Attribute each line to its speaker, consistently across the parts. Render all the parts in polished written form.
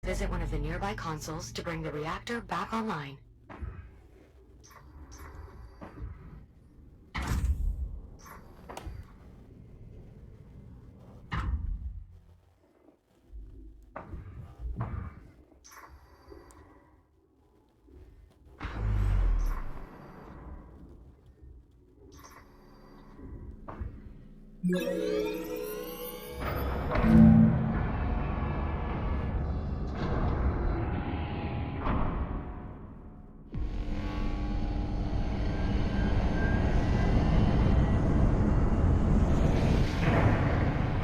Speaker 1: Visit one of the nearby consoles to bring the reactor back online.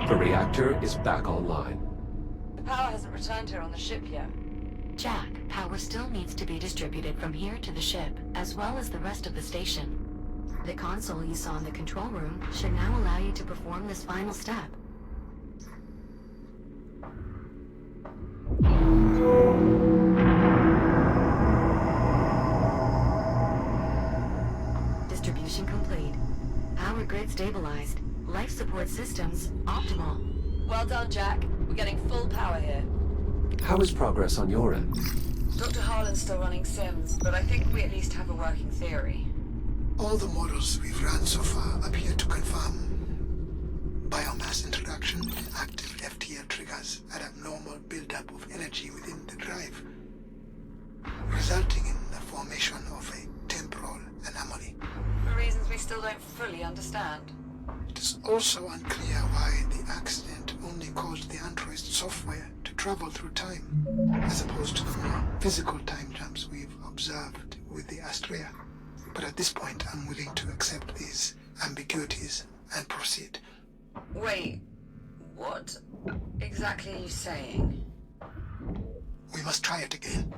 Speaker 2: The reactor is back online.
Speaker 3: The power hasn't returned here on the ship yet.
Speaker 1: Jack, power still needs to be distributed from here to the ship, as well as the rest of the station. The console you saw in the control room should now allow you to perform this final step. Distribution complete. Power grid stabilized. Life support systems optimal.
Speaker 3: Well done, Jack. We're getting full power here.
Speaker 2: How is progress on your end?
Speaker 3: Dr. Harlan's still running sims, but I think we at least have a working theory.
Speaker 4: All the models we've run so far appear to confirm biomass interaction with active FTL triggers at abnormal buildup of energy within the drive, resulting in the formation of a temporal anomaly.
Speaker 3: For reasons we still don't fully understand.
Speaker 4: It is also unclear why the accident only caused the android's software to travel through time, as opposed to the more physical time jumps we've observed with the Astrea. But at this point, I'm willing to accept these ambiguities and proceed.
Speaker 3: Wait, what exactly are you saying?
Speaker 4: We must try it again.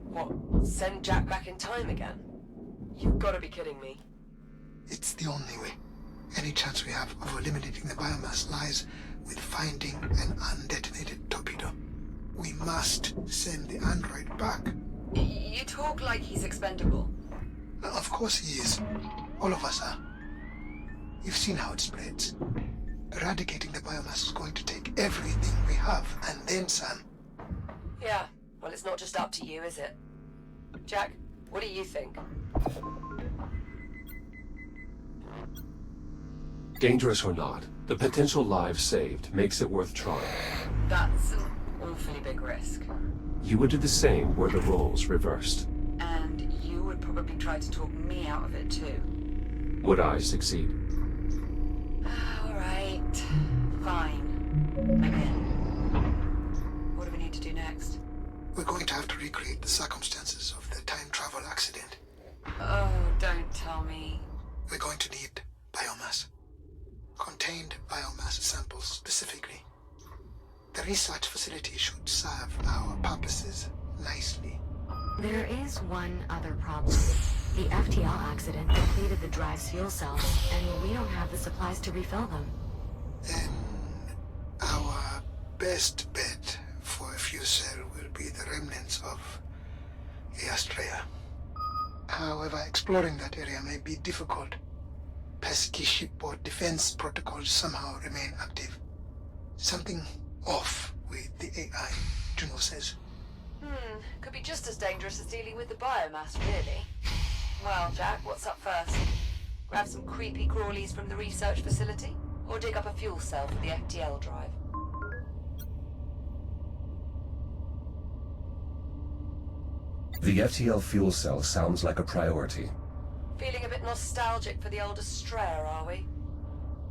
Speaker 5: What, send Jack back in time again? You've got to be kidding me.
Speaker 4: It's the only way. Any chance we have of eliminating the biomass lies with finding an undetonated torpedo. We must send the android back.
Speaker 3: You talk like he's expendable.
Speaker 4: Of course he is. All of us are. You've seen how it spreads. Eradicating the biomass is going to take everything we have, and then some.
Speaker 5: Yeah, well, it's not just up to you, is it? Jack, what do you think?
Speaker 2: Dangerous or not, the potential lives saved makes it worth trying.
Speaker 3: That's an awfully big risk.
Speaker 2: You would do the same were the roles reversed.
Speaker 3: And you would probably try to talk me out of it too.
Speaker 2: Would I succeed?
Speaker 3: All right. Fine. I'm in. What do we need to do next?
Speaker 4: We're going to have to recreate the circumstances of the time travel accident.
Speaker 3: Oh, don't tell me.
Speaker 4: We're going to need biomass. Contained biomass samples specifically. The research facility should serve our purposes nicely.
Speaker 1: There is one other problem. The FTL accident depleted the drive's fuel cells, and we don't have the supplies to refill them.
Speaker 4: Then our best bet for a fuel cell will be the remnants of the Astrea. However, exploring that area may be difficult. Pesky shipboard defense protocols somehow remain active. Something off with the AI, Juno says.
Speaker 3: Could be just as dangerous as dealing with the biomass, really. Well, Jack, what's up first? Grab some creepy crawlies from the research facility? Or dig up a fuel cell for the FTL drive?
Speaker 6: The FTL fuel cell sounds like a priority.
Speaker 3: Feeling a bit nostalgic for the old Astrea, are we?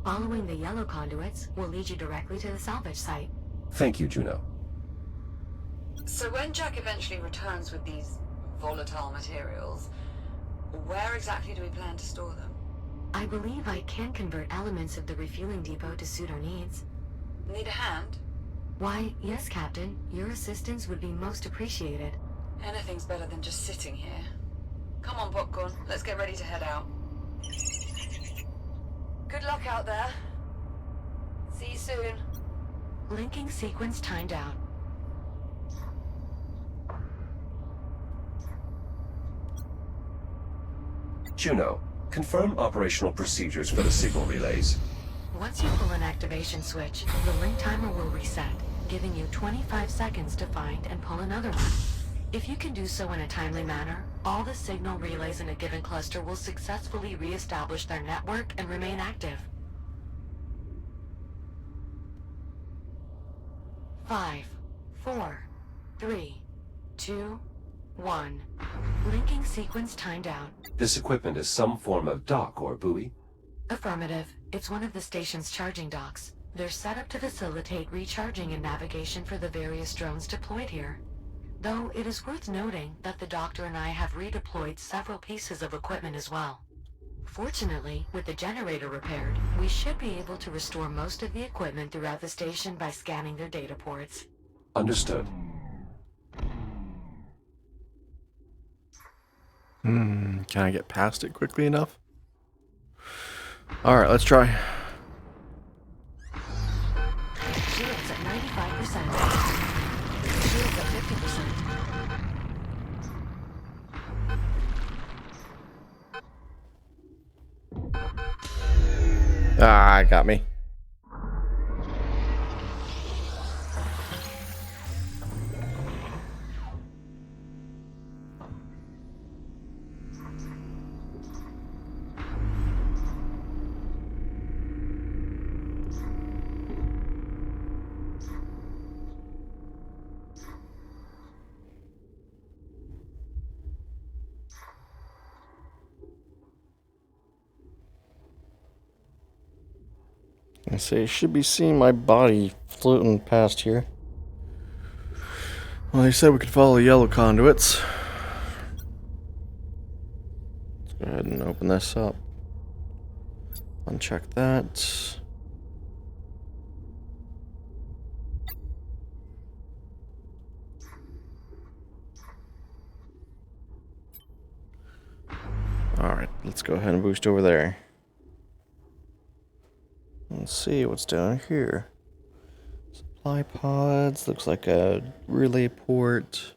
Speaker 1: Following the yellow conduits will lead you directly to the salvage site.
Speaker 6: Thank you, Juno.
Speaker 3: So when Jack eventually returns with these volatile materials, where exactly do we plan to store them?
Speaker 1: I believe I can convert elements of the refueling depot to suit our needs.
Speaker 3: Need a hand?
Speaker 1: Why, yes, Captain. Your assistance would be most appreciated.
Speaker 3: Anything's better than just sitting here. Come on, Popcorn. Let's get ready to head out. Good luck out there. See you soon.
Speaker 1: Linking sequence timed out.
Speaker 6: Juno, confirm operational procedures for the signal relays.
Speaker 1: Once you pull an activation switch, the link timer will reset. giving you 25 seconds to find and pull another one. If you can do so in a timely manner, all the signal relays in a given cluster will successfully re-establish their network and remain active. 5, 4, 3, 2, 1. Linking sequence timed out.
Speaker 2: This equipment is some form of dock or buoy?
Speaker 1: Affirmative. It's one of the station's charging docks. They're set up to facilitate recharging and navigation for the various drones deployed here. Though it is worth noting that the doctor and I have redeployed several pieces of equipment as well. Fortunately, with the generator repaired, we should be able to restore most of the equipment throughout the station by scanning their data ports.
Speaker 2: Understood.
Speaker 7: Can I get past it quickly enough? Alright, let's try.
Speaker 1: Shields at 95%. Shields at 50%.
Speaker 7: Ah, got me. I say, should be seeing my body floating past here. Well, they said we could follow the yellow conduits. Let's go ahead and open this up. Uncheck that. Alright, let's go ahead and boost over there. Let's see what's down here. Supply pods, looks like a relay port.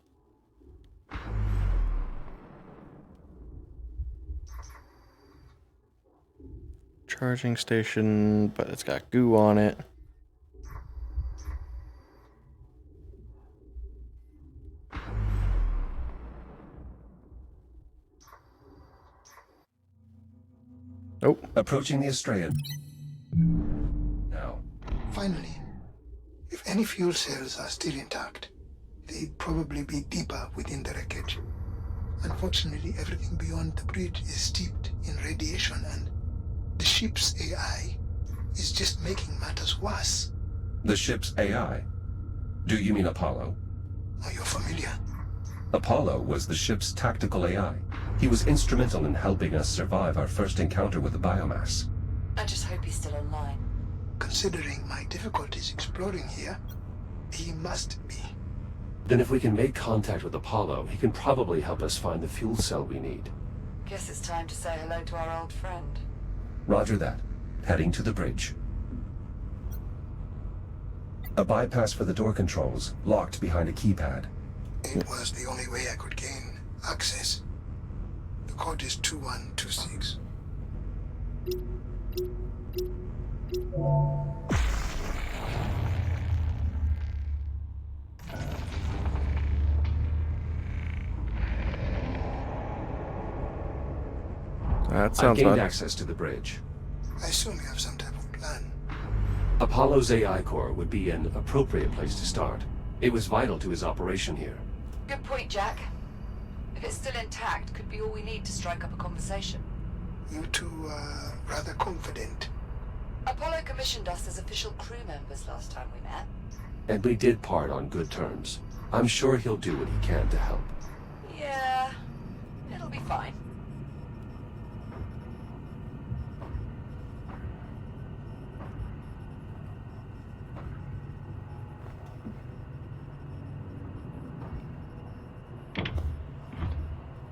Speaker 7: Charging station, but it's got goo on it. Nope.
Speaker 6: Approaching the Australian. Now.
Speaker 4: Finally, if any fuel cells are still intact, they'd probably be deeper within the wreckage. Unfortunately, everything beyond the bridge is steeped in radiation, and the ship's AI is just making matters worse.
Speaker 6: The ship's AI? Do you mean Apollo?
Speaker 4: Are you familiar?
Speaker 6: Apollo was the ship's tactical AI. He was instrumental in helping us survive our first encounter with the biomass.
Speaker 3: I just hope he's still online.
Speaker 4: Considering my difficulties exploring here, he must be.
Speaker 2: Then if we can make contact with Apollo, he can probably help us find the fuel cell we need.
Speaker 3: Guess it's time to say hello to our old friend.
Speaker 6: Roger that. Heading to the bridge. A bypass for the door controls, locked behind a keypad.
Speaker 4: It was the only way I could gain access. The code is 2126.
Speaker 7: That
Speaker 2: I
Speaker 7: sounds
Speaker 2: gained
Speaker 7: odd.
Speaker 2: access to the bridge.
Speaker 4: I assume you have some type of plan.
Speaker 2: Apollo's AI core would be an appropriate place to start. It was vital to his operation here.
Speaker 3: Good point, Jack. If it's still intact, could be all we need to strike up a conversation.
Speaker 4: You two are rather confident.
Speaker 3: Apollo commissioned us as official crew members last time we met.
Speaker 2: And we did part on good terms. I'm sure he'll do what he can to help.
Speaker 3: Yeah, it'll be fine.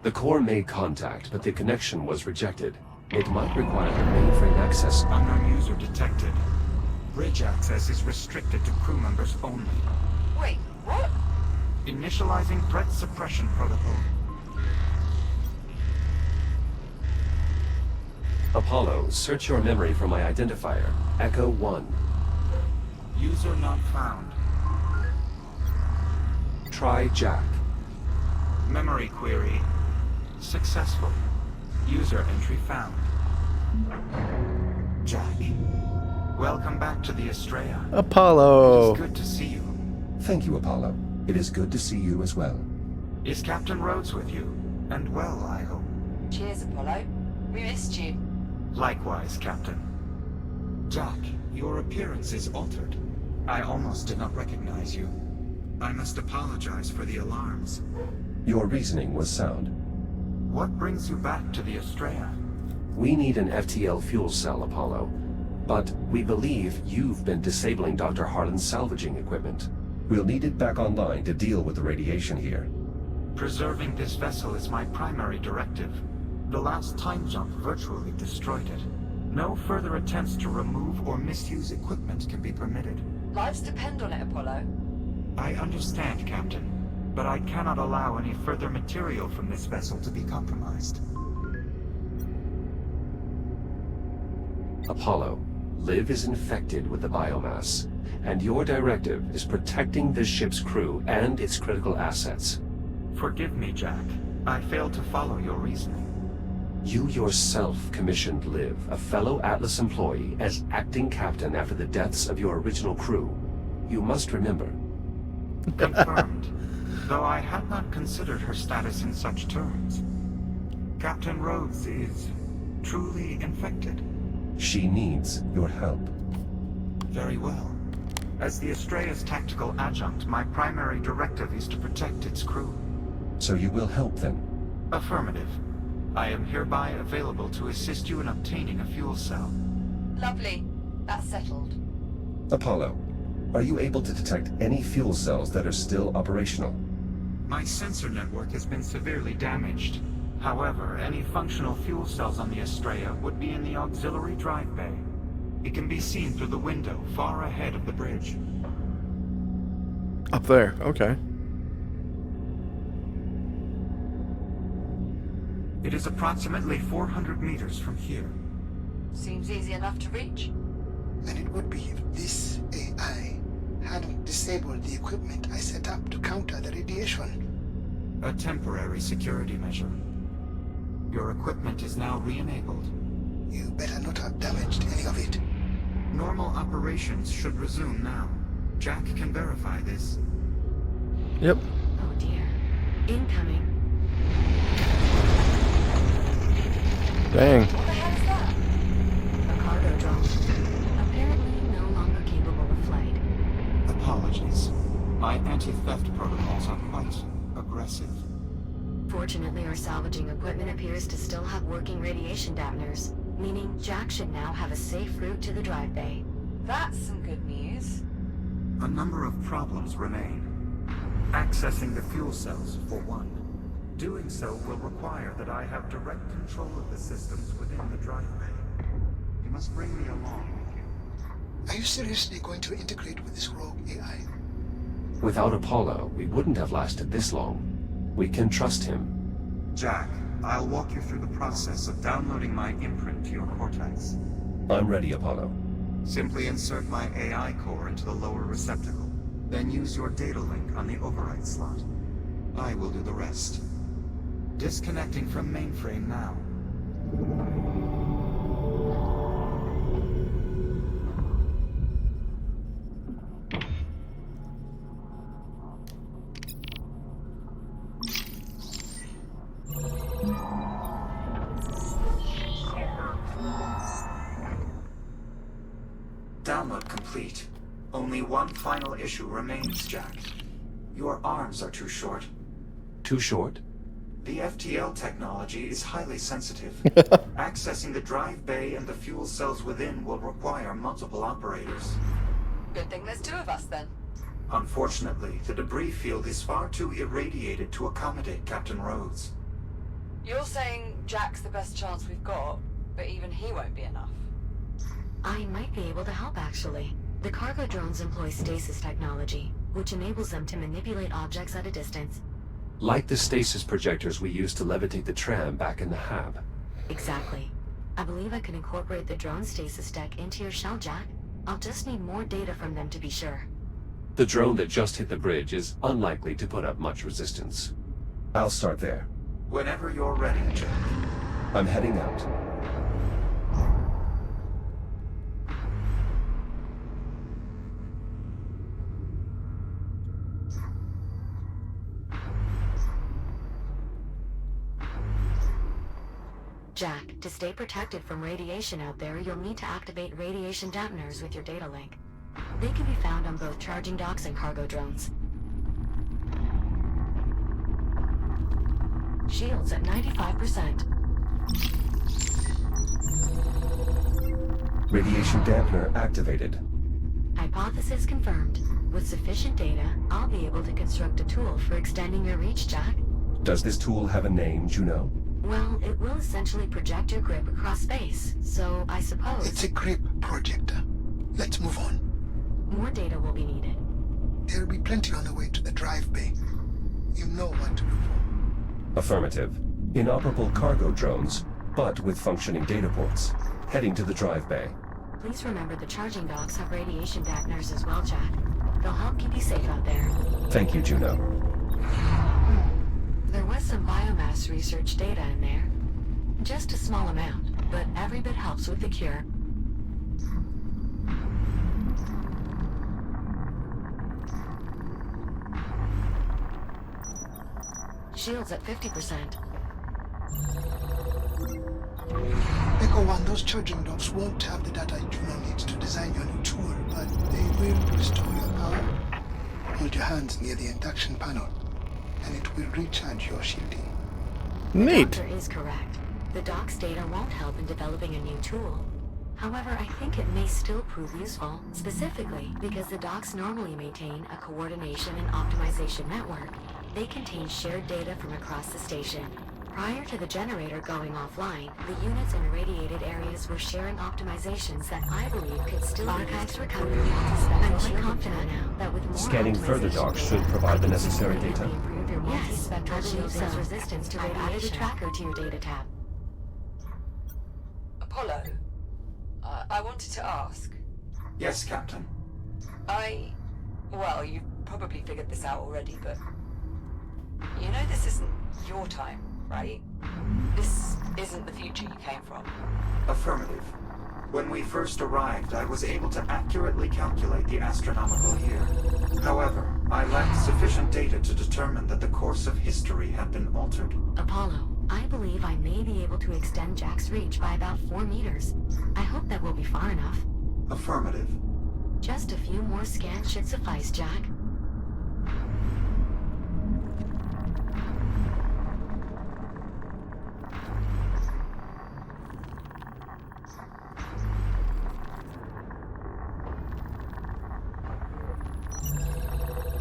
Speaker 2: The core made contact, but the connection was rejected. It might require mainframe access.
Speaker 8: Unknown user detected. Bridge access is restricted to crew members only.
Speaker 3: Wait, what?
Speaker 8: Initializing threat suppression protocol.
Speaker 2: Apollo, search your memory for my identifier, Echo 1.
Speaker 8: User not found.
Speaker 2: Try Jack.
Speaker 8: Memory query. Successful. User entry found. Jack. Welcome back to the Estrella.
Speaker 7: Apollo!
Speaker 8: It is good to see you.
Speaker 6: Thank you, Apollo. It is good to see you as well.
Speaker 8: Is Captain Rhodes with you? And well, I hope.
Speaker 3: Cheers, Apollo. We missed you.
Speaker 8: Likewise, Captain. Jack, your appearance is altered. I almost did not recognize you. I must apologize for the alarms.
Speaker 6: Your reasoning was sound.
Speaker 8: What brings you back to the Estrella?
Speaker 2: We need an FTL fuel cell, Apollo. But we believe you've been disabling Dr. Harlan's salvaging equipment.
Speaker 6: We'll need it back online to deal with the radiation here.
Speaker 8: Preserving this vessel is my primary directive. The last time jump virtually destroyed it. No further attempts to remove or misuse equipment can be permitted.
Speaker 3: Lives depend on it, Apollo.
Speaker 8: I understand, Captain, but I cannot allow any further material from this vessel to be compromised.
Speaker 2: Apollo, Liv is infected with the biomass, and your directive is protecting the ship's crew and its critical assets.
Speaker 8: Forgive me, Jack. I failed to follow your reasoning.
Speaker 2: You yourself commissioned Liv, a fellow Atlas employee, as acting captain after the deaths of your original crew. You must remember.
Speaker 8: Confirmed, though I had not considered her status in such terms. Captain Rhodes is truly infected.
Speaker 6: She needs your help.
Speaker 8: Very well. As the Estrella's tactical adjunct, my primary directive is to protect its crew.
Speaker 6: So you will help then?
Speaker 8: Affirmative. I am hereby available to assist you in obtaining a fuel cell.
Speaker 3: Lovely. That's settled.
Speaker 6: Apollo, are you able to detect any fuel cells that are still operational?
Speaker 8: My sensor network has been severely damaged. However, any functional fuel cells on the Estrella would be in the auxiliary drive bay. It can be seen through the window far ahead of the bridge.
Speaker 7: Up there, okay.
Speaker 8: It is approximately 400 meters from here.
Speaker 3: Seems easy enough to reach.
Speaker 4: And it would be if this AI hadn't disabled the equipment I set up to counter the radiation.
Speaker 8: A temporary security measure. Your equipment is now re-enabled.
Speaker 4: You better not have damaged any of it.
Speaker 8: Normal operations should resume now. Jack can verify this.
Speaker 7: Yep.
Speaker 1: Oh dear. Incoming.
Speaker 7: Dang.
Speaker 3: What the hell is that?
Speaker 1: A cargo drone. Apparently no longer capable of flight.
Speaker 8: Apologies. My anti-theft protocols are quite aggressive.
Speaker 1: Fortunately, our salvaging equipment appears to still have working radiation dampeners, meaning Jack should now have a safe route to the drive bay.
Speaker 3: That's some good news.
Speaker 8: A number of problems remain. Accessing the fuel cells, for one. Doing so will require that I have direct control of the systems within the drive bay. You must bring me along with you.
Speaker 4: Are you seriously going to integrate with this rogue AI?
Speaker 2: Without Apollo, we wouldn't have lasted this long. We can trust him.
Speaker 8: Jack, I'll walk you through the process of downloading my imprint to your cortex.
Speaker 6: I'm ready, Apollo.
Speaker 8: Simply insert my AI core into the lower receptacle, then use your data link on the override slot. I will do the rest. Disconnecting from mainframe now. Download complete. Only one final issue remains, Jack. Your arms are too short.
Speaker 2: Too short?
Speaker 8: The FTL technology is highly sensitive. Accessing the drive bay and the fuel cells within will require multiple operators.
Speaker 3: Good thing there's two of us then.
Speaker 8: Unfortunately, the debris field is far too irradiated to accommodate Captain Rhodes.
Speaker 3: You're saying Jack's the best chance we've got, but even he won't be enough.
Speaker 1: I might be able to help, actually. The cargo drones employ stasis technology, which enables them to manipulate objects at a distance.
Speaker 2: Like the stasis projectors we used to levitate the tram back in the hab.
Speaker 1: Exactly. I believe I can incorporate the drone stasis tech into your shell, Jack. I'll just need more data from them to be sure.
Speaker 2: The drone that just hit the bridge is unlikely to put up much resistance.
Speaker 6: I'll start there.
Speaker 8: Whenever you're ready, Jack.
Speaker 6: I'm heading out.
Speaker 1: Jack, to stay protected from radiation out there, you'll need to activate radiation dampeners with your data link. They can be found on both charging docks and cargo drones. Shields at 95%.
Speaker 6: Radiation dampener activated.
Speaker 1: Hypothesis confirmed. With sufficient data, I'll be able to construct a tool for extending your reach, Jack.
Speaker 6: Does this tool have a name, Juno?
Speaker 1: Well, it will essentially project your grip across space, so I suppose...
Speaker 4: It's a grip projector. Let's move on.
Speaker 1: More data will be needed.
Speaker 4: There'll be plenty on the way to the drive bay. You know what to look for.
Speaker 6: Affirmative. Inoperable cargo drones, but with functioning data ports. Heading to the drive bay.
Speaker 1: Please remember the charging docks have radiation dampeners as well, Jack. They'll help keep you safe out there.
Speaker 6: Thank you, Juno.
Speaker 1: There was some biomass research data in there. Just a small amount, but every bit helps with the cure. Shields at 50%.
Speaker 4: Echo 1, those charging docks won't have the data Juno needs to design your new tool, but they will restore your power. Hold your hands near the induction panel, and it will recharge your shielding.
Speaker 7: Neat.
Speaker 1: The doctor is correct. The dock's data won't help in developing a new tool. However, I think it may still prove useful, specifically because the docks normally maintain a coordination and optimization network. They contain shared data from across the station. Prior to the generator going offline, the units in irradiated areas were sharing optimizations that I believe could still archives recovery. I'm quite confident now that with more
Speaker 6: Scanning further
Speaker 1: optimization
Speaker 6: docks
Speaker 1: data,
Speaker 6: should provide the
Speaker 1: you
Speaker 6: necessary
Speaker 1: can
Speaker 6: data.
Speaker 1: improve your multispectral shield cells' resistance to radiation. I've added a tracker to your data tab.
Speaker 3: Apollo, I wanted to ask.
Speaker 8: Yes, Captain.
Speaker 3: Well, you've probably figured this out already, but... You know this isn't your time, right? This isn't the future you came from.
Speaker 8: Affirmative. When we first arrived, I was able to accurately calculate the astronomical year. However, I lacked sufficient data to determine that the course of history had been altered.
Speaker 1: Apollo, I believe I may be able to extend Jack's reach by about 4 meters. I hope that will be far enough.
Speaker 8: Affirmative.
Speaker 1: Just a few more scans should suffice, Jack.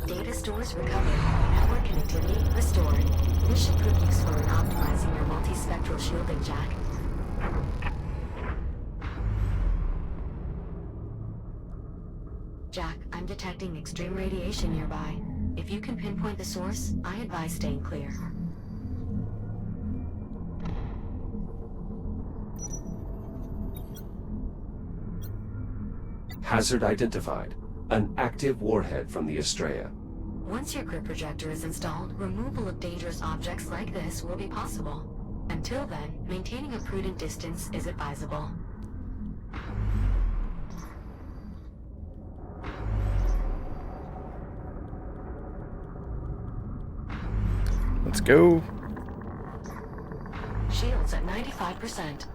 Speaker 1: Data stores recovered. Network connectivity restored. This should prove useful in optimizing your multispectral shielding, Jack. Jack, I'm detecting extreme radiation nearby. If you can pinpoint the source, I advise staying clear.
Speaker 2: Hazard identified. An active warhead from the Estrella.
Speaker 1: Once your grip projector is installed, removal of dangerous objects like this will be possible. Until then, maintaining a prudent distance is advisable.
Speaker 7: Let's go.
Speaker 1: Shields at 95%.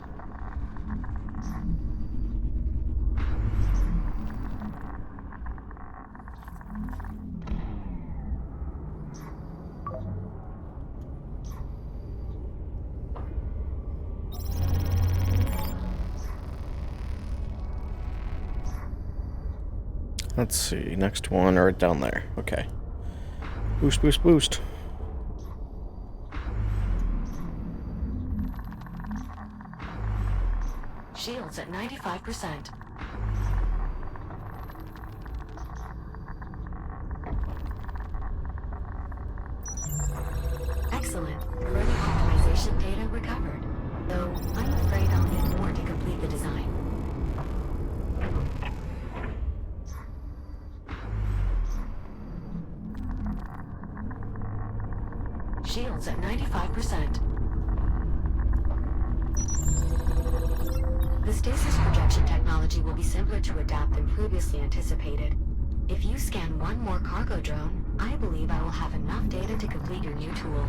Speaker 7: Let's see. Next one right down there. Okay. Boost, boost, boost.
Speaker 1: Shields at 95%. Excellent. Further optimization data recovered. Though, I'm afraid I'll need more to complete the design. Shields at 95%. The stasis projection technology will be simpler to adapt than previously anticipated. If you scan one more cargo drone, I believe I will have enough data to complete your new tool.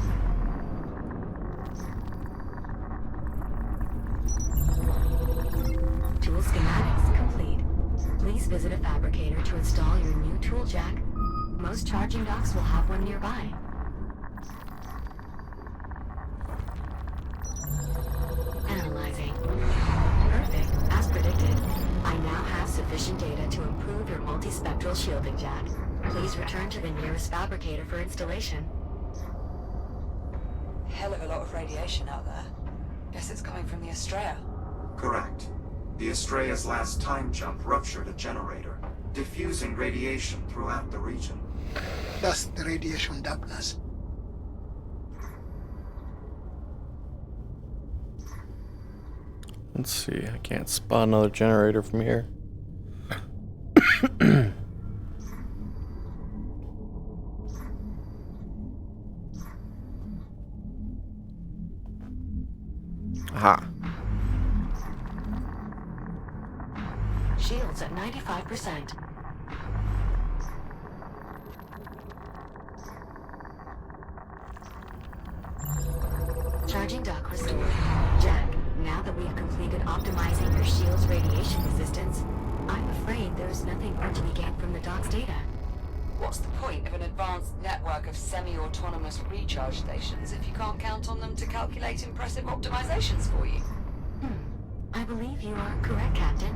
Speaker 1: Tool schematics complete. Please visit a fabricator to install your new tool jack. Most charging docks will have one nearby. Analyzing. Perfect, as predicted. I now have sufficient data to improve your multispectral shielding jack. Please return to the nearest fabricator for installation.
Speaker 3: Hell of a lot of radiation out there. Guess it's coming from the Astraea.
Speaker 8: Correct. The Astraea's last time jump ruptured a generator, diffusing radiation throughout the region.
Speaker 4: Thus the radiation dampness.
Speaker 7: Let's see, I can't spot another generator from here. Aha.
Speaker 1: Shields at 95%. Charging dock restored. Jack, now that we've completed optimizing your shield's radiation resistance, I'm afraid there's nothing more to be gained from the dock's data.
Speaker 3: What's the point of an advanced network of semi-autonomous recharge stations if you can't count on them to calculate impressive optimizations for you?
Speaker 1: I believe you are correct, Captain.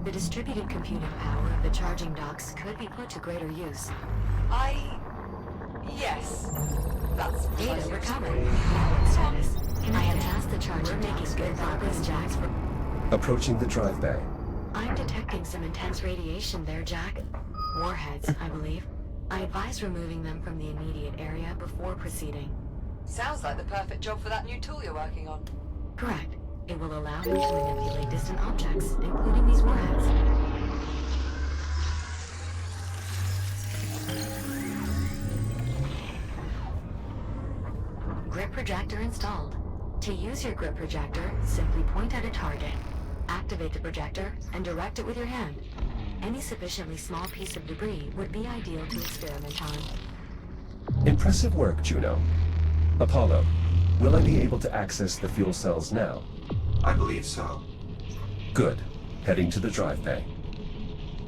Speaker 1: The distributed computing power of the charging docks could be put to greater use.
Speaker 3: Yes. That's
Speaker 1: Data recovered. Network status. Can I adjust the charging docks? Good progress, Jack.
Speaker 6: Approaching the drive bay.
Speaker 1: I'm detecting some intense radiation there, Jack. Warheads, I believe. I advise removing them from the immediate area before proceeding.
Speaker 3: Sounds like the perfect job for that new tool you're working on.
Speaker 1: Correct. It will allow me to manipulate distant objects, including these warheads. Grip projector installed. To use your grip projector, simply point at a target. Activate the projector and direct it with your hand. Any sufficiently small piece of debris would be ideal to experiment on.
Speaker 6: Impressive work, Juno. Apollo, will I be able to access the fuel cells now?
Speaker 8: I believe so.
Speaker 6: Good. Heading to the drive bay.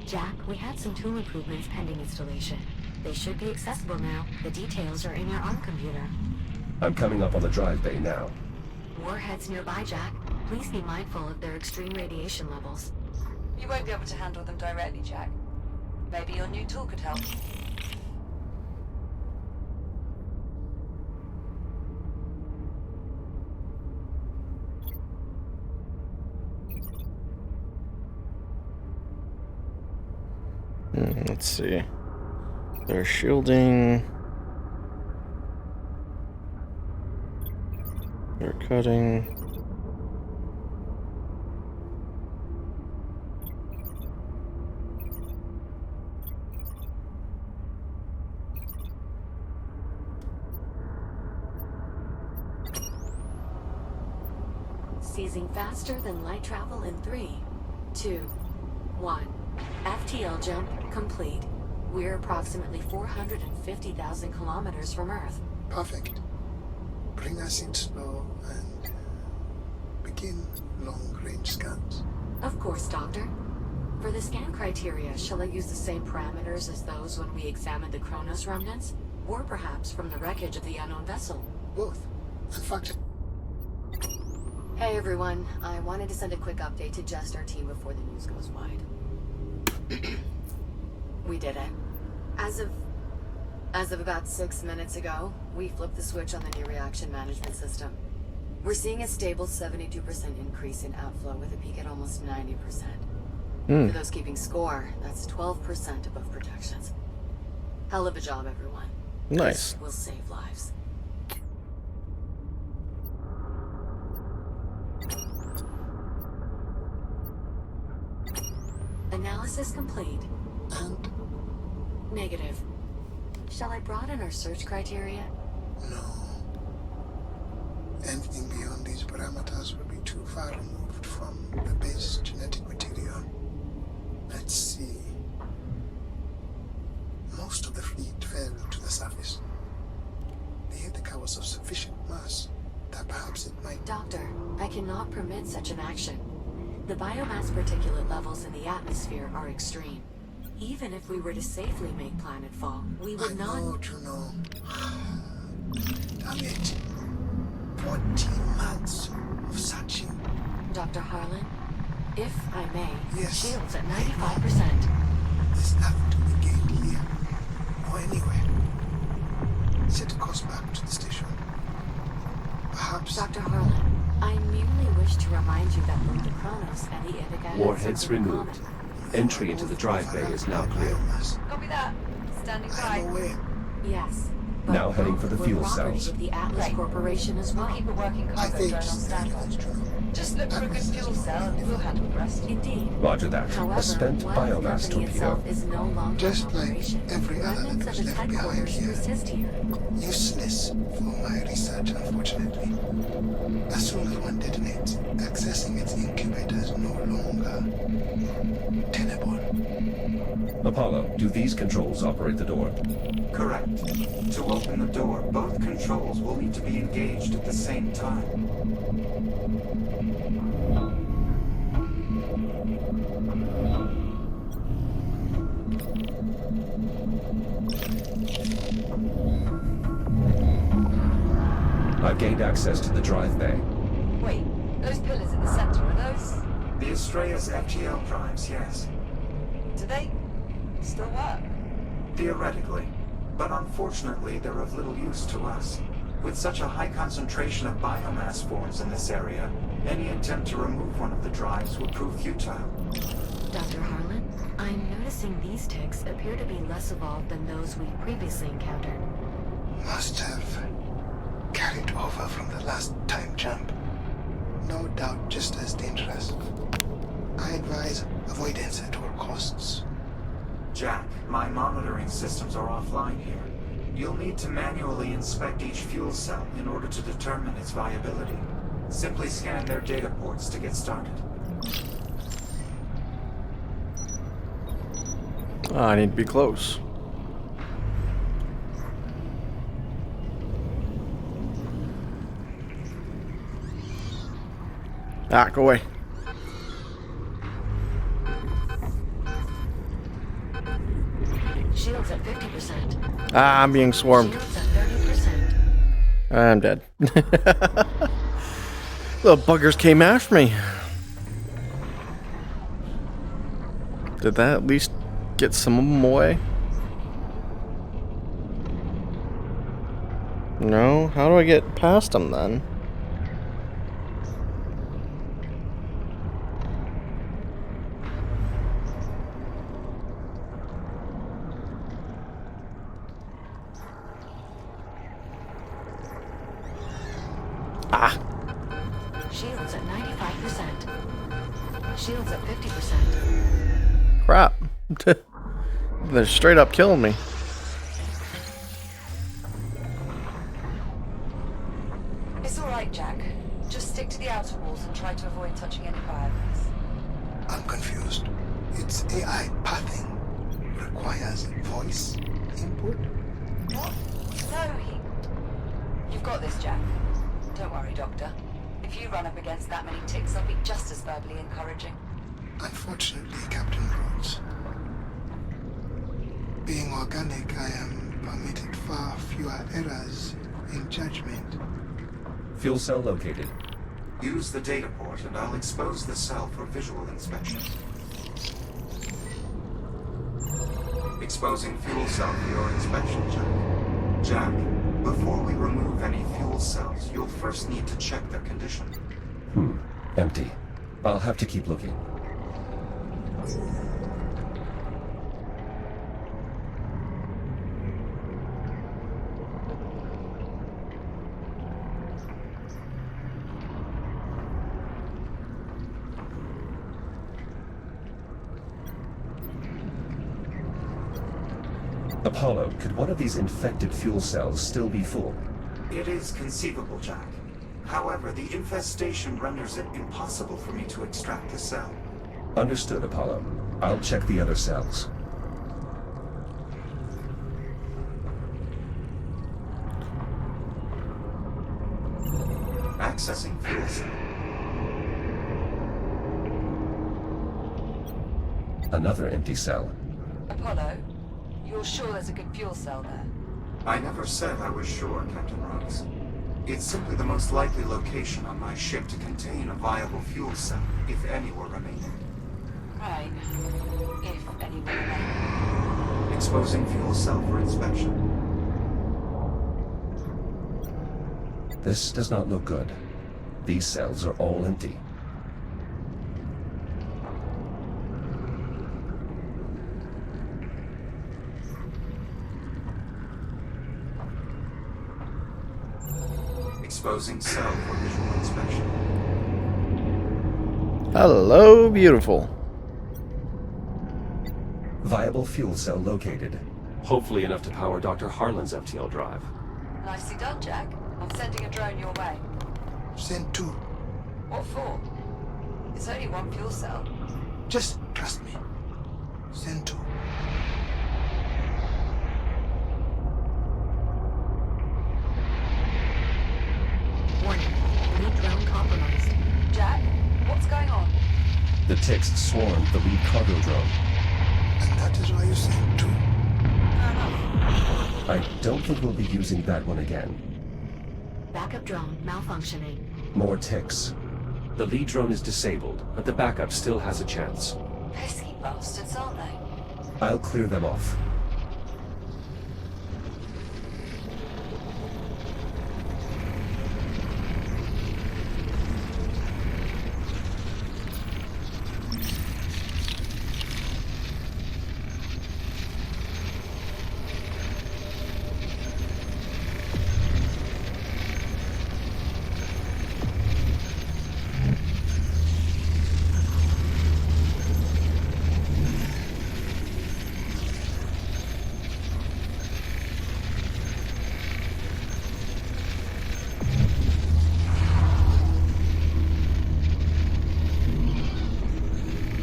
Speaker 1: Jack, we had some tool improvements pending installation. They should be accessible now. The details are in your ARM computer.
Speaker 6: I'm coming up on the drive bay now.
Speaker 1: Warheads nearby, Jack. Please be mindful of their extreme radiation levels.
Speaker 3: You won't be able to handle them directly, Jack. Maybe your new tool could help.
Speaker 7: Let's see. They're shielding. They're cutting.
Speaker 1: Seizing faster than light travel in 3, 2, 1. FTL jump complete. We're approximately 450,000 kilometers from Earth.
Speaker 4: Perfect. Bring us in slow and begin long-range scans.
Speaker 1: Of course, Doctor. For the scan criteria, shall I use the same parameters as those when we examined the Kronos remnants? Or perhaps from the wreckage of the unknown vessel?
Speaker 4: Both. In fact,
Speaker 9: Hey everyone, I wanted to send a quick update to just our team before the news goes wide. We did it. As of about 6 minutes ago, we flipped the switch on the new reaction management system. We're seeing a stable 72% increase in outflow with a peak at almost 90%. For those keeping score, that's 12% above projections. Hell of a job, everyone.
Speaker 7: Nice.
Speaker 9: This will save lives.
Speaker 1: Analysis complete.
Speaker 4: and
Speaker 1: Negative. Shall I broaden our search criteria?
Speaker 4: no. parameters will be too far removed from the base genetic material. Let's see. Most of the fleet fell to the surface. The Ithaca was of sufficient mass that perhaps it might...
Speaker 1: Doctor, I cannot permit such an action. The biomass particulate levels in the atmosphere are extreme. Even if we were to safely make planetfall, we would not...
Speaker 4: I know, Juno. Damn it. 14 months of searching.
Speaker 1: Dr. Harlan, if I may,
Speaker 4: Yes.
Speaker 1: shields at 95%.
Speaker 4: There's nothing to be gained here, or anywhere. Set a course back to the station. Perhaps...
Speaker 1: Dr. Harlan, I merely wish to remind you that both the Kronos and the Ithaca have
Speaker 2: Warheads
Speaker 1: something in
Speaker 2: removed.
Speaker 1: common.
Speaker 2: Entry into the drive bay is now clear.
Speaker 3: Copy that. Standing
Speaker 4: I'm
Speaker 3: by.
Speaker 4: aware.
Speaker 1: Yes.
Speaker 6: Now heading for the
Speaker 1: we're
Speaker 6: fuel
Speaker 1: property
Speaker 6: cells.
Speaker 1: of the Atlas
Speaker 3: Right.
Speaker 1: Corporation as
Speaker 3: We'll
Speaker 1: well.
Speaker 3: keep a working
Speaker 4: I
Speaker 3: cargo
Speaker 4: think
Speaker 3: drone on standby.
Speaker 4: that's true.
Speaker 3: Just look for a good fuel cell and we'll handle the rest.
Speaker 1: Indeed.
Speaker 6: Roger that.
Speaker 1: However,
Speaker 6: A spent
Speaker 1: while
Speaker 6: biomass
Speaker 1: the company
Speaker 6: torpedo.
Speaker 1: itself is no longer
Speaker 4: Just
Speaker 1: in
Speaker 4: like
Speaker 1: operation,
Speaker 4: every other
Speaker 1: remnants
Speaker 4: that
Speaker 1: of
Speaker 4: was
Speaker 1: its
Speaker 4: left behind
Speaker 1: headquarters
Speaker 4: here.
Speaker 1: persist here.
Speaker 4: Useless for my research, unfortunately. As soon as one detonates, accessing its incubator is no longer tenable.
Speaker 6: Apollo, do these controls operate the door?
Speaker 8: Correct. To open the door, both controls will need to be engaged at the same time.
Speaker 6: I've gained access to the drive bay.
Speaker 3: Wait, those pillars in the center, are those...
Speaker 8: The Astrea's FGL drives, yes.
Speaker 3: do they still work?
Speaker 8: Theoretically. But unfortunately, they're of little use to us. With such a high concentration of biomass forms in this area, any attempt to remove one of the drives would prove futile.
Speaker 1: Dr. Harlan, I'm noticing these ticks appear to be less evolved than those we previously encountered.
Speaker 4: Must have carried over from the last time jump. No doubt just as dangerous. I advise avoidance at all costs.
Speaker 8: Jack, my monitoring systems are offline here. You'll need to manually inspect each fuel cell in order to determine its viability. Simply scan their data ports to get started.
Speaker 7: I need to be close. Ah, go away.
Speaker 1: Shields at 50%.
Speaker 7: Ah, I'm being swarmed.
Speaker 1: Shields at 30%.
Speaker 7: I'm dead. Little buggers came after me. Did that at least get some of them away? No? How do I get past them then? Ah!
Speaker 1: Shields at 95%. Shields at 50%.
Speaker 7: Crap. They're straight up killing me.
Speaker 3: It's alright, Jack. Just stick to the outer walls and try to avoid touching any biomass.
Speaker 4: I'm confused. Its AI pathing requires voice input?
Speaker 3: What? No, You've got this, Jack. Don't worry, Doctor. If you run up against that many ticks, I'll be just as verbally encouraging.
Speaker 4: Unfortunately, Captain Rhodes. Being organic, I am permitted far fewer errors in judgment.
Speaker 6: Fuel cell located.
Speaker 8: Use the data port and I'll expose the cell for visual inspection. Exposing fuel cell for your inspection, Jack. Jack, before we remove any fuel cells, you'll first need to check their condition.
Speaker 6: Empty. I'll have to keep looking. Apollo, could one of these infected fuel cells still be full?
Speaker 8: It is conceivable, Jack. However, the infestation renders it impossible for me to extract the cell.
Speaker 6: Understood, Apollo. I'll check the other cells.
Speaker 8: Accessing fuel cell.
Speaker 6: Another empty cell.
Speaker 3: Apollo, you're sure there's a good fuel cell there?
Speaker 8: I never said I was sure, Captain Rhodes. It's simply the most likely location on my ship to contain a viable fuel cell, if any were remaining.
Speaker 3: Right. If any were remaining.
Speaker 8: Exposing fuel cell for inspection.
Speaker 6: This does not look good. These cells are all empty.
Speaker 8: Exposing cell for visual inspection.
Speaker 7: Hello, beautiful.
Speaker 6: Viable fuel cell located.
Speaker 2: Hopefully enough to power Dr. Harlan's FTL drive.
Speaker 3: Nicely done, Jack. I'm sending a drone your way.
Speaker 4: Send 2.
Speaker 3: What for? It's only one fuel cell.
Speaker 4: Just trust me. Send 2.
Speaker 1: Warning. Lead drone compromised.
Speaker 3: Jack, what's going on?
Speaker 6: The ticks swarmed the lead cargo drone.
Speaker 4: And that is why you send 2.
Speaker 3: Fair enough.
Speaker 6: I don't think we'll be using that one again.
Speaker 1: Backup drone malfunctioning.
Speaker 6: More ticks.
Speaker 2: The lead drone is disabled, but the backup still has a chance.
Speaker 3: Pesky bastards, aren't they?
Speaker 6: I'll clear them off.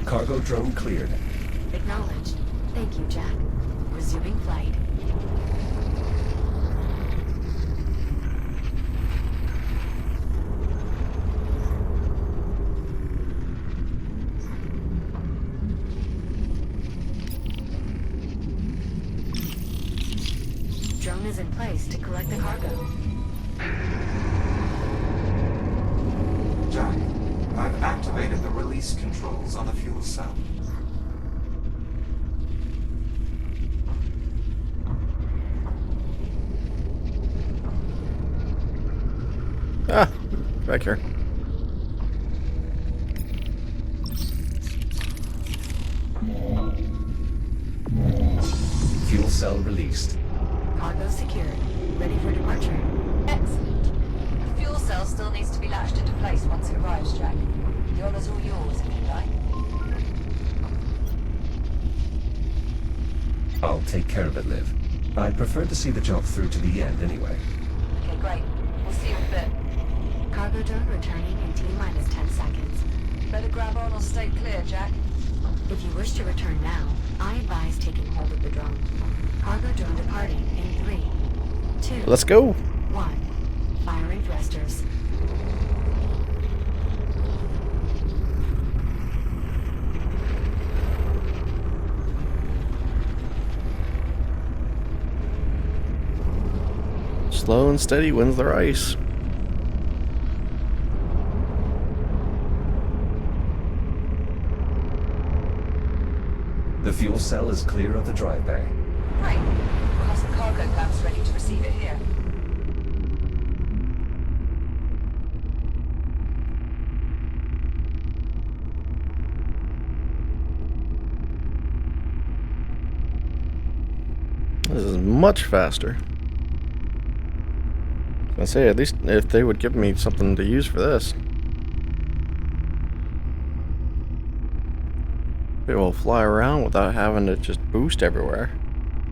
Speaker 6: Cargo drone cleared.
Speaker 1: Acknowledged. Thank you, Jack. Resuming flight. Drone is in place to collect the cargo.
Speaker 8: Jack, I've activated the release controls on the fuel cell.
Speaker 7: Ah, back here.
Speaker 6: Fuel cell released.
Speaker 1: Cargo secured. Ready for departure.
Speaker 3: Excellent. The fuel cell still needs to be latched into place once it arrives, Jack. The honor's all yours, if you like.
Speaker 6: I'll take care of it, Liv. I'd prefer to see the job through to the end anyway.
Speaker 3: Okay, great. We'll see you in a bit.
Speaker 1: Cargo drone returning in T-minus 10 seconds.
Speaker 3: Better grab on or stay clear, Jack.
Speaker 1: If you wish to return now, I advise taking hold of the drone. Cargo drone departing in 3, 2,
Speaker 7: Let's go.
Speaker 1: 1. Firing thrusters.
Speaker 7: Slow and steady wins the race.
Speaker 6: The fuel cell is clear of the drive bay.
Speaker 3: Great. We'll have some cargo clamps ready to receive it here.
Speaker 7: This is much faster. I say, at least if they would give me something to use for this. It will fly around without having to just boost everywhere.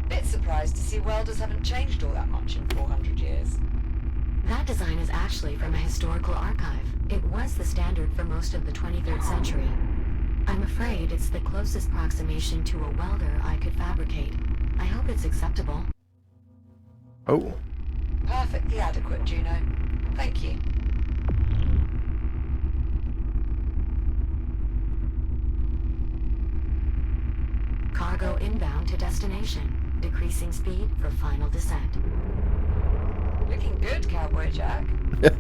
Speaker 3: Bit surprised to see welders haven't changed all that much in 400 years.
Speaker 1: That That design is actually from a historical archive. It was the standard for most of the 23rd century. I'm afraid it's the closest approximation to a welder I could fabricate. I hope it's acceptable.
Speaker 7: Oh.
Speaker 3: Perfectly adequate, Juno. Thank you.
Speaker 1: Cargo inbound to destination. Decreasing speed for final descent.
Speaker 3: Looking good, Cowboy Jack.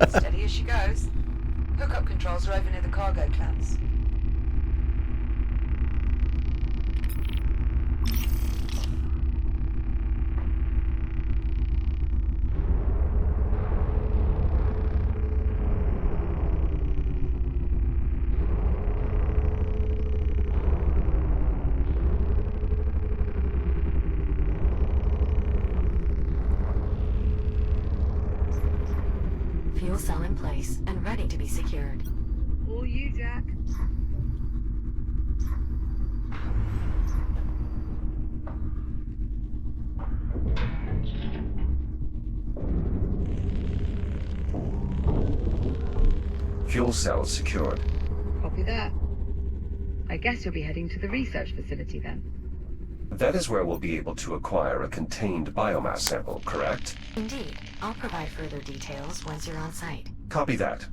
Speaker 3: Steady as she goes. Hookup controls are over near the cargo clamps.
Speaker 1: Fuel cell in place and ready to be secured.
Speaker 3: All you, Jack.
Speaker 2: Fuel cells secured.
Speaker 3: Copy that. I guess you'll be heading to the research facility then.
Speaker 2: That is where we'll be able to acquire a contained biomass sample, correct?
Speaker 1: Indeed. I'll provide further details once you're on site.
Speaker 2: Copy that.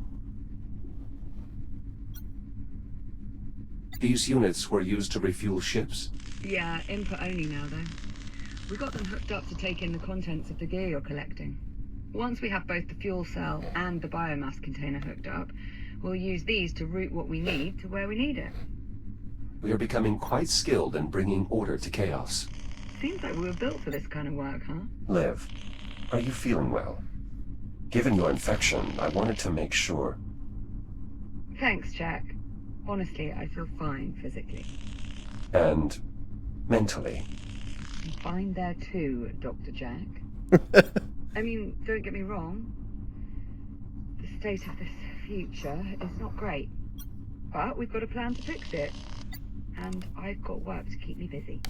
Speaker 2: These units were used to refuel ships?
Speaker 3: Yeah, input only now though. We got them hooked up to take in the contents of the gear you're collecting. Once we have both the fuel cell and the biomass container hooked up, we'll use these to route what we need to where we need it.
Speaker 2: We are becoming quite skilled in bringing order to chaos.
Speaker 3: Seems like we were built for this kind of work, huh?
Speaker 2: Liv, are you feeling well? Given your infection, I wanted to make sure.
Speaker 3: Thanks, Jack. Honestly, I feel fine physically.
Speaker 2: And mentally.
Speaker 3: I'm fine there too, Dr. Jack. I mean, don't get me wrong. The state of this future is not great. But we've got a plan to fix it. And I've got work to keep me busy.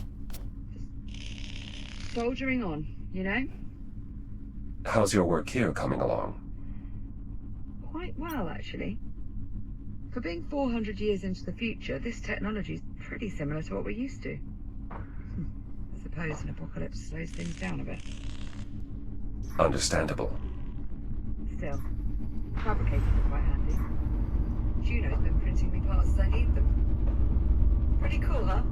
Speaker 3: Just soldiering on, you know?
Speaker 2: How's your work here coming along?
Speaker 3: Quite well, actually. For being 400 years into the future, this technology's pretty similar to what we're used to. I suppose an apocalypse slows things down a bit.
Speaker 2: Understandable.
Speaker 3: Still, fabricators are quite handy. Juno's been printing me parts as I need them. Pretty cool, huh?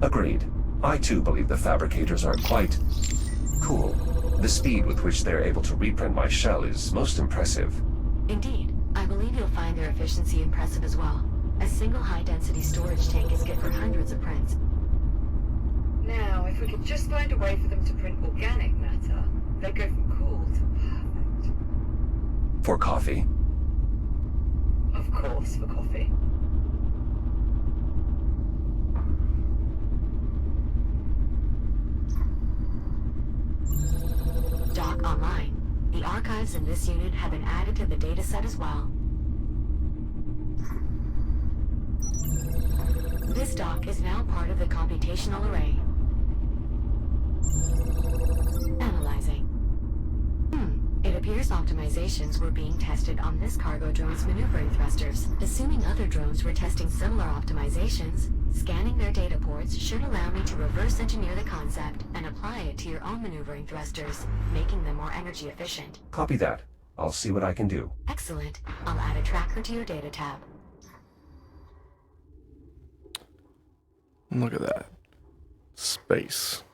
Speaker 2: Agreed. I too believe the fabricators are quite cool. The speed with which they're able to reprint my shell is most impressive.
Speaker 1: Indeed. I believe you'll find their efficiency impressive as well. A single high-density storage tank is good for hundreds of prints.
Speaker 3: Now, if we could just find a way for them to print organic matter, they'd go from cool to perfect.
Speaker 2: For coffee?
Speaker 3: Of course, for coffee.
Speaker 1: Dock online. The archives in this unit have been added to the dataset as well. This dock is now part of the computational array. Analyzing. It appears optimizations were being tested on this cargo drone's maneuvering thrusters. Assuming other drones were testing similar optimizations, scanning their data ports should allow me to reverse engineer the concept and apply it to your own maneuvering thrusters, making them more energy efficient.
Speaker 2: Copy that. I'll see what I can do.
Speaker 1: Excellent. I'll add a tracker to your data tab.
Speaker 7: Look at that. Space.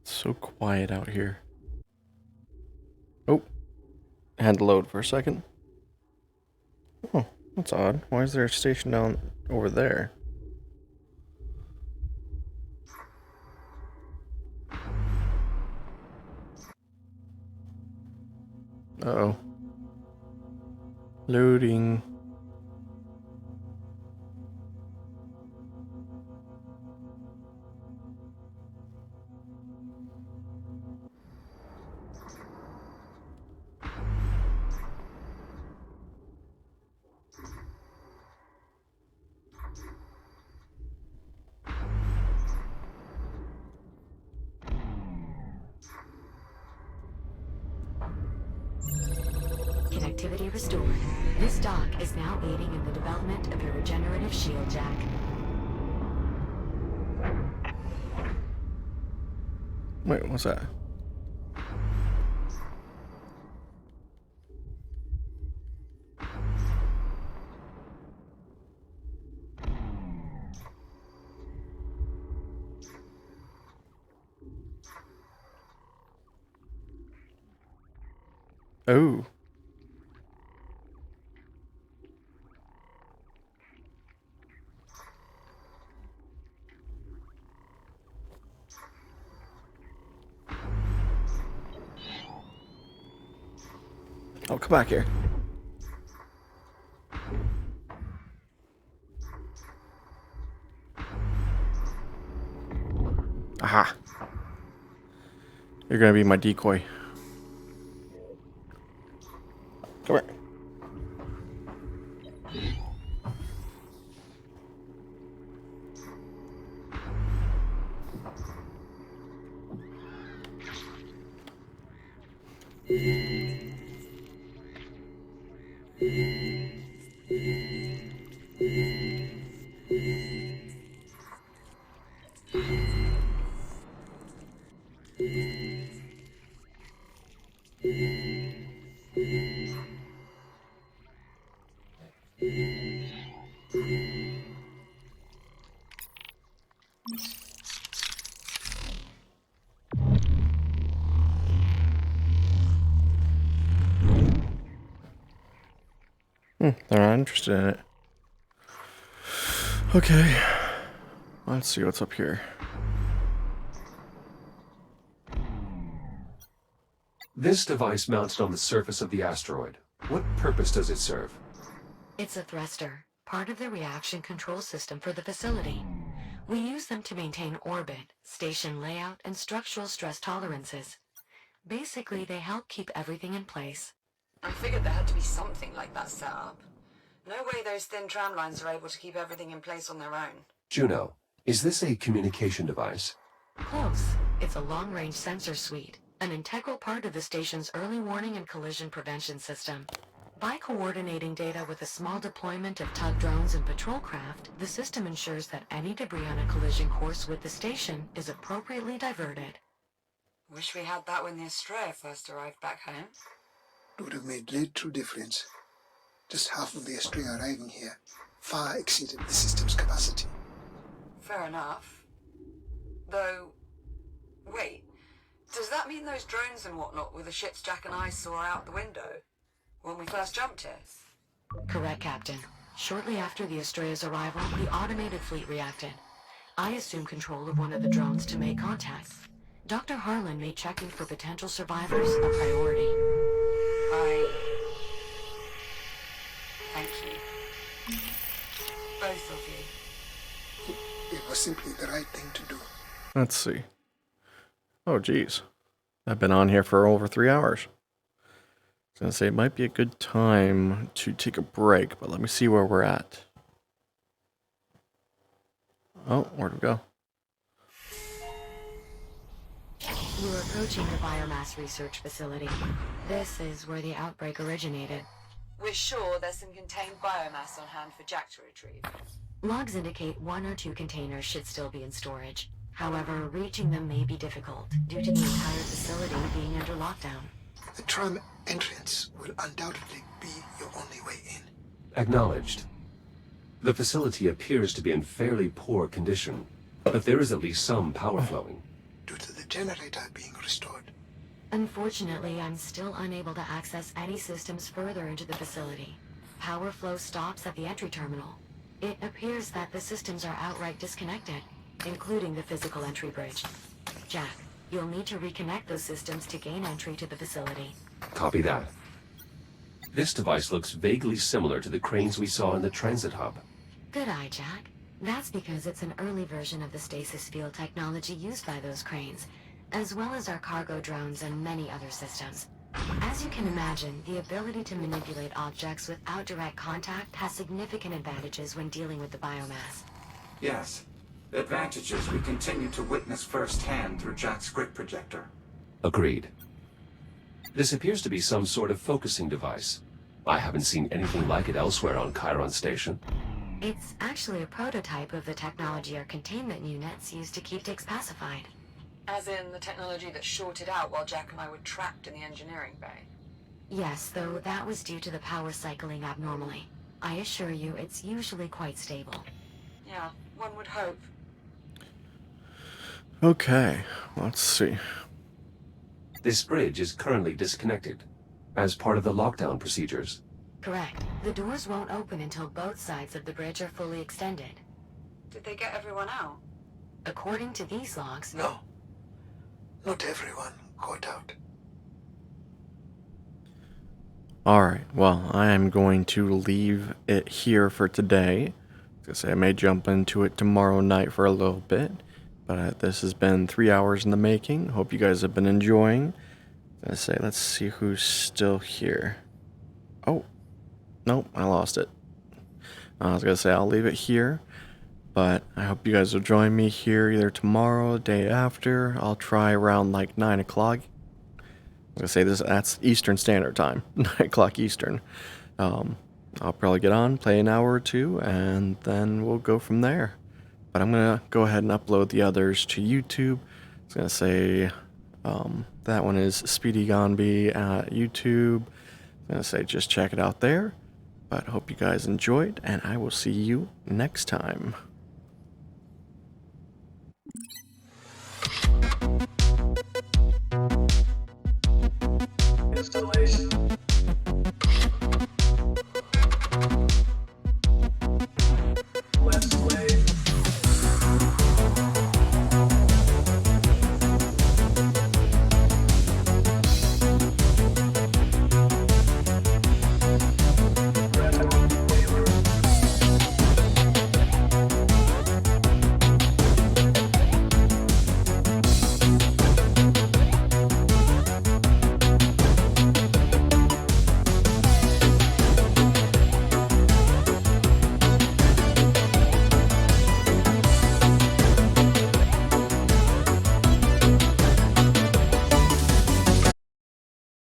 Speaker 7: So quiet out here. Oh, I had to load for a second. Oh, that's odd. Why is there a station down over there? Uh-oh. Loading.
Speaker 1: activity restored. This dock is now aiding in the development of your regenerative shield, Jack.
Speaker 7: Wait, what's that? Oh. Oh, come back here. Aha. You're gonna be my decoy. Come here. They're not interested in it. Okay. Let's see what's up here.
Speaker 2: This device mounted on the surface of the asteroid. What purpose does it serve?
Speaker 1: It's a thruster, part of the reaction control system for the facility. We use them to maintain orbit, station layout, and structural stress tolerances. Basically, they help keep everything in place.
Speaker 3: I figured there had to be something like that set up. No way those thin tram lines are able to keep everything in place on their own.
Speaker 2: Juno, is this a communication device?
Speaker 1: Close. It's a long-range sensor suite, an integral part of the station's early warning and collision prevention system. By coordinating data with a small deployment of tug drones and patrol craft, the system ensures that any debris on a collision course with the station is appropriately diverted.
Speaker 3: Wish we had that when the Astraea first arrived back home.
Speaker 4: It would have made little difference. Just half of the Astraea arriving here far exceeded the system's capacity.
Speaker 3: Fair enough. Though, wait, does that mean those drones and whatnot were the ships Jack and I saw out the window when we first jumped here?
Speaker 1: Correct, Captain. Shortly after the Astraea's arrival, the automated fleet reacted. I assumed control of one of the drones to make contact. Dr. Harlan made checking for potential survivors a priority.
Speaker 3: Thank you. Both of you.
Speaker 4: It was simply the right thing to do.
Speaker 7: Let's see. Oh, geez. I've been on here for over 3 hours. I was going to say it might be a good time to take a break, but let me see where we're at. Oh, where'd we go?
Speaker 1: We're approaching the biomass research facility. This is where the outbreak originated.
Speaker 3: We're sure there's some contained biomass on hand for Jack to retrieve.
Speaker 1: Logs indicate 1 or 2 containers should still be in storage. However, reaching them may be difficult due to the entire facility being under lockdown.
Speaker 4: The tram entrance will undoubtedly be your only way in.
Speaker 2: Acknowledged. The facility appears to be in fairly poor condition, but there is at least some power flowing.
Speaker 4: Due to the generator being restored.
Speaker 1: Unfortunately, I'm still unable to access any systems further into the facility. Power flow stops at the entry terminal. It appears that the systems are outright disconnected, including the physical entry bridge. Jack, you'll need to reconnect those systems to gain entry to the facility.
Speaker 2: Copy that. This device looks vaguely similar to the cranes we saw in the transit hub.
Speaker 1: Good eye, Jack. That's because it's an early version of the stasis field technology used by those cranes, as well as our cargo drones and many other systems. As you can imagine, the ability to manipulate objects without direct contact has significant advantages when dealing with the biomass.
Speaker 8: Yes. Advantages we continue to witness firsthand through Jack's grid projector.
Speaker 2: Agreed. This appears to be some sort of focusing device. I haven't seen anything like it elsewhere on Chiron Station.
Speaker 1: It's actually a prototype of the technology our containment units use to keep Dix pacified.
Speaker 3: As in the technology that shorted out while Jack and I were trapped in the engineering bay.
Speaker 1: Yes, though that was due to the power cycling abnormally. I assure you, it's usually quite stable.
Speaker 3: Yeah, one would hope.
Speaker 7: Okay, let's see.
Speaker 2: This bridge is currently disconnected, as part of the lockdown procedures.
Speaker 1: Correct. The doors won't open until both sides of the bridge are fully extended.
Speaker 3: Did they get everyone out?
Speaker 1: According to these logs...
Speaker 4: No. Not everyone got out.
Speaker 7: Alright, well, I am going to leave it here for today. I was gonna say I may jump into it tomorrow night for a little bit, but this has been 3 hours in the making. Hope you guys have been enjoying. I was gonna say, let's see who's still here. Oh, nope, I lost it. I was gonna say I'll leave it here, but I hope you guys will join me here either tomorrow, the day after. I'll try around like 9 o'clock. I'm gonna say that's Eastern Standard Time, 9 o'clock Eastern. I'll probably get on, play an hour or two, and then we'll go from there. But I'm gonna go ahead and upload the others to YouTube. I was gonna say that one is Speedy Gonby at YouTube. I'm gonna say just check it out there. But hope you guys enjoyed, and I will see you next time.